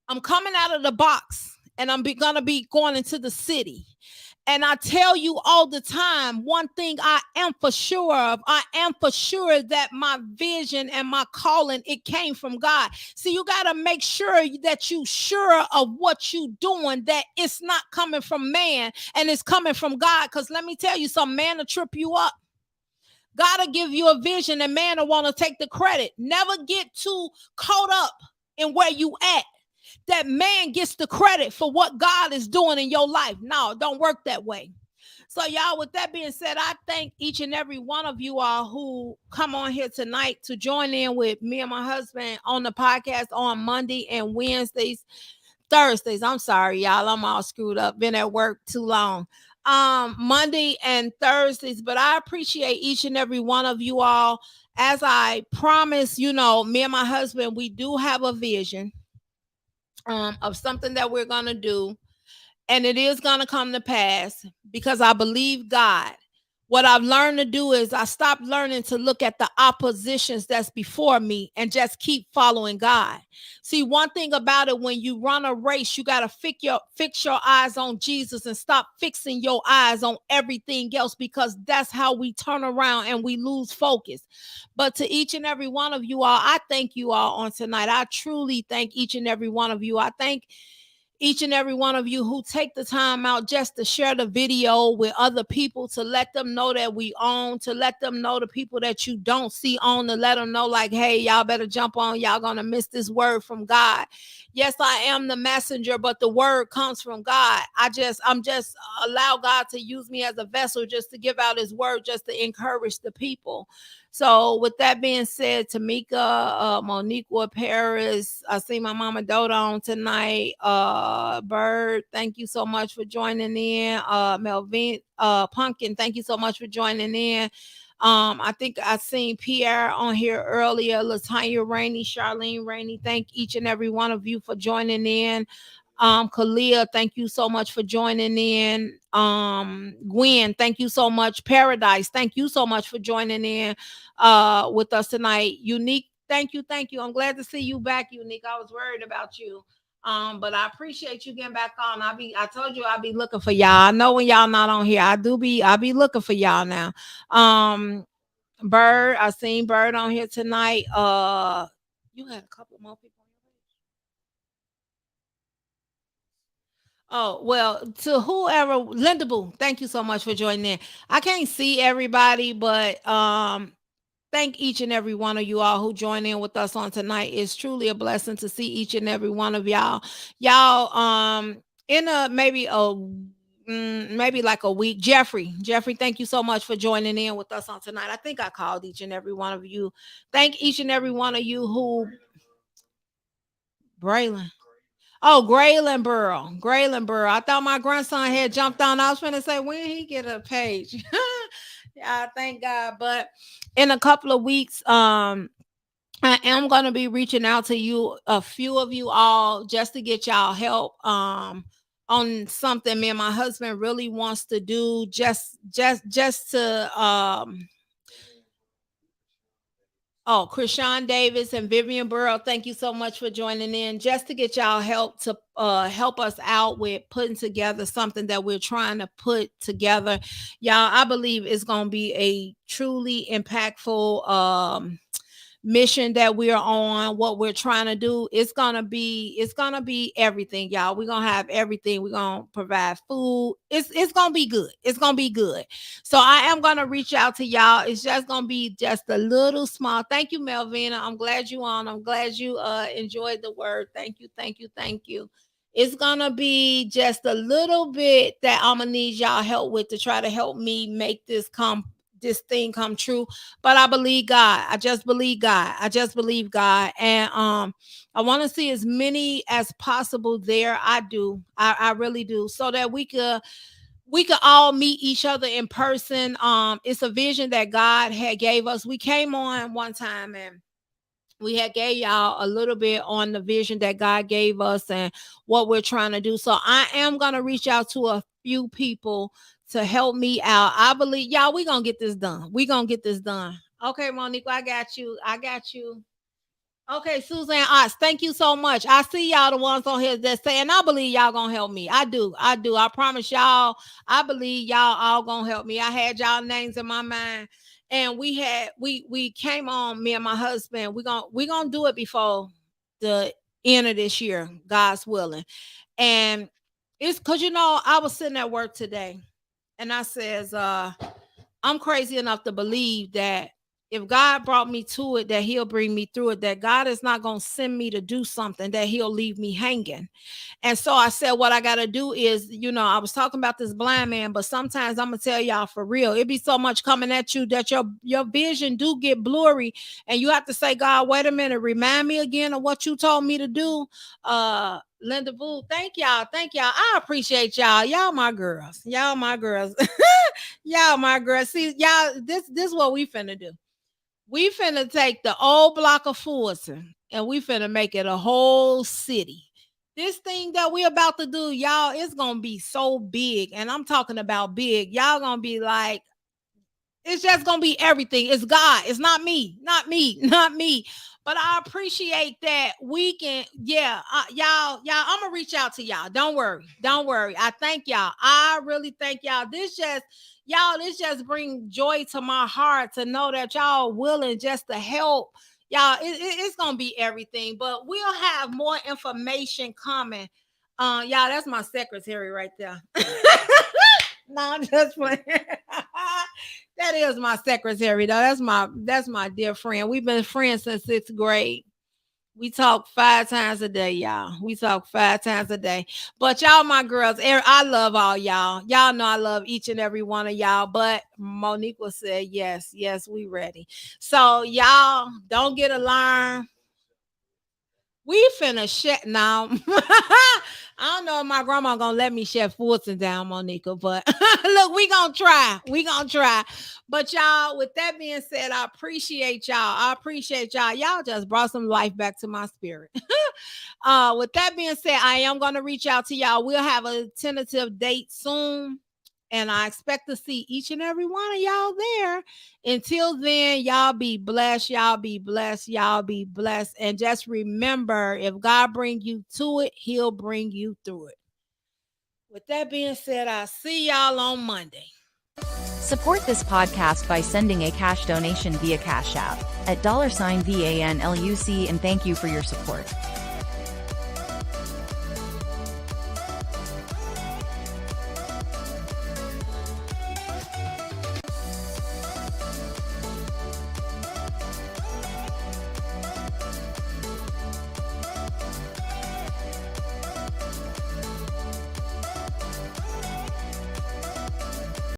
Speaker 1: I'm coming out of the box and I'm going to be going into the city. And I tell you all the time, one thing I am for sure of, I am for sure that my vision and my calling, it came from God. See, you got to make sure that you sure of what you doing, that it's not coming from man and it's coming from God. Because let me tell you, some man will trip you up. God will give you a vision and man will want to take the credit. Never get too caught up in where you at, that man gets the credit for what God is doing in your life. No, it don't work that way. So y'all, with that being said, I thank each and every one of you all who come on here tonight to join in with me and my husband on the podcast on Monday and Thursdays. I'm sorry, y'all. I'm all screwed up. Been at work too long. Monday and Thursdays, but I appreciate each and every one of you all. As I promised, me and my husband, we do have a vision of something that we're going to do, and it is going to come to pass because I believe God. What I've learned to do is I stopped learning to look at the oppositions that's before me and just keep following God. See, one thing about it, when you run a race, you got to fix your eyes on Jesus and stop fixing your eyes on everything else, because that's how we turn around and we lose focus. But to each and every one of you all, I thank you all on tonight. I truly thank each and every one of you. I thank each and every one of you who take the time out just to share the video with other people, to let them know that we on, to let them know the people that you don't see on, to let them know like, hey, y'all better jump on. Y'all going to miss this word from God. Yes, I am the messenger, but the word comes from God. I'm just allow God to use me as a vessel just to give out his word, just to encourage the people. So with that being said, Tamika, Monique Paris, I see my mama Doda on tonight. Bird, thank you so much for joining in. Melvin, Pumpkin, thank you so much for joining in. I think I seen Pierre on here earlier. Latanya Rainey, Charlene Rainey, thank each and every one of you for joining in. Kalia, thank you so much for joining in. Gwen, thank you so much. Paradise, thank you so much for joining in with us tonight. Unique, thank you. I'm glad to see you back, Unique. I was worried about you. But I appreciate you getting back on. I told you I'll be looking for y'all. I know when y'all not on here, I'll be looking for y'all now. Um Bird, I seen Bird on here tonight. You had a couple more people on your page. Oh, well, to whoever, Linda Boo, thank you so much for joining in. I can't see everybody, but thank each and every one of you all who join in with us on tonight. It's truly a blessing to see each and every one of y'all. Y'all, in a maybe like a week. Jeffrey, thank you so much for joining in with us on tonight. I think I called each and every one of you. Thank each and every one of you who Braylon. Oh, Graylin Burrow. Graylin Burrow. I thought my grandson had jumped on. I was going to say, when he get a page? Yeah, thank God. But in a couple of weeks, I am going to be reaching out to you, a few of you all, just to get y'all help on something me and my husband really wants to do, just to Oh, Krishan Davis and Vivian Burrow, thank you so much for joining in. Just to get y'all help to help us out with putting together something that we're trying to put together. Y'all, I believe it's gonna be a truly impactful mission that we're on, what we're trying to do. It's gonna be everything, y'all. We're gonna have everything. We're gonna provide food. It's gonna be good. It's gonna be good. So I am gonna reach out to y'all. It's just gonna be just a little small. Thank you, Melvina. I'm glad you on. I'm glad you enjoyed the word. Thank you, thank you, thank you. It's gonna be just a little bit that I'm gonna need y'all help with to try to help me make this thing come true. But I believe God. I just believe God. I just believe God. And I want to see as many as possible there. I do. I really do. So that we could all meet each other in person. It's a vision that God had gave us. We came on one time and we had gave y'all a little bit on the vision that God gave us and what we're trying to do. So I am gonna reach out to a few people to help me out. I believe y'all, we gonna get this done. We gonna get this done. Okay, Monique, I got you. I got you. Okay, Suzanne Otts, thank you so much. I see y'all the ones on here that saying, I believe y'all gonna help me. I do. I do. I promise y'all, I believe y'all all gonna help me. I had y'all names in my mind. And we came on, me and my husband. We gonna do it before the end of this year, God's willing. And it's because I was sitting at work today and I says, I'm crazy enough to believe that if God brought me to it, that he'll bring me through it, that God is not going to send me to do something that he'll leave me hanging. And so I said, what I got to do is, I was talking about this blind man, but sometimes I'm going to tell y'all for real, it be so much coming at you that your vision do get blurry. And you have to say, God, wait a minute, remind me again of what you told me to do. Linda Boo, thank y'all. Thank y'all. I appreciate y'all. Y'all my girls. Y'all my girls. Y'all my girls. See, y'all, this what we finna do. We finna take the old block of Fulton and we finna make it a whole city. This thing that we about to do, y'all, it's gonna be so big. And I'm talking about big. Y'all gonna be like, it's just gonna be everything. It's God. It's not me. Not me. Not me. But I appreciate that we can, yeah, I'm gonna reach out to y'all. Don't worry. Don't worry. I thank y'all. I really thank y'all. This just bring joy to my heart to know that y'all willing just to help. Y'all, it's gonna be everything, but we'll have more information coming. Y'all, that's my secretary right there. No, I'm just playing. That is my secretary, though. That's my dear friend. We've been friends since sixth grade. We talk 5 times a day, y'all. We talk 5 times a day. But y'all, my girls, I love all y'all. Y'all know I love each and every one of y'all. But Monique will say, yes, we ready. So y'all don't get alarmed. We finna shut now. I don't know if my grandma gonna let me shut Fulton down, Monica, but look, we gonna try. We gonna try. But y'all, with that being said, I appreciate y'all. I appreciate y'all. Y'all just brought some life back to my spirit. With that being said, I am gonna reach out to y'all. We'll have a tentative date soon. And I expect to see each and every one of y'all there. Until then, y'all be blessed. Y'all be blessed. Y'all be blessed. And just remember, if God bring you to it, he'll bring you through it. With that being said, I'll see y'all on Monday.
Speaker 2: Support this podcast by sending a cash donation via Cash App at $VANLUC, and thank you for your support.